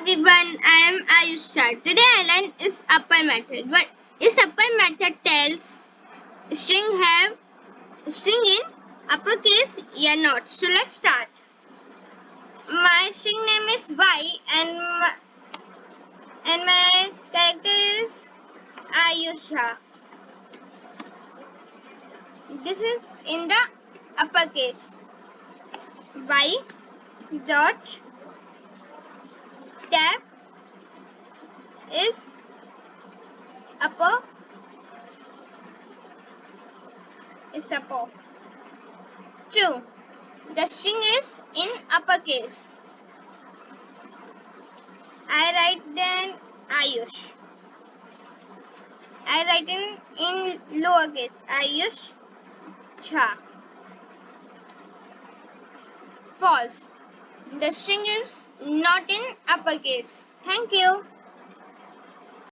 everyone, I am Ayusha. Today I learn isupper method. What isupper method tells string in uppercase or not. So let's start. My string name is Y and my character is Ayusha. This is in the uppercase. Y dot tab is upper. True. The string is in uppercase. I write then Ayush. I write in lowercase Ayush Cha. False. The string is not in uppercase. Thank you.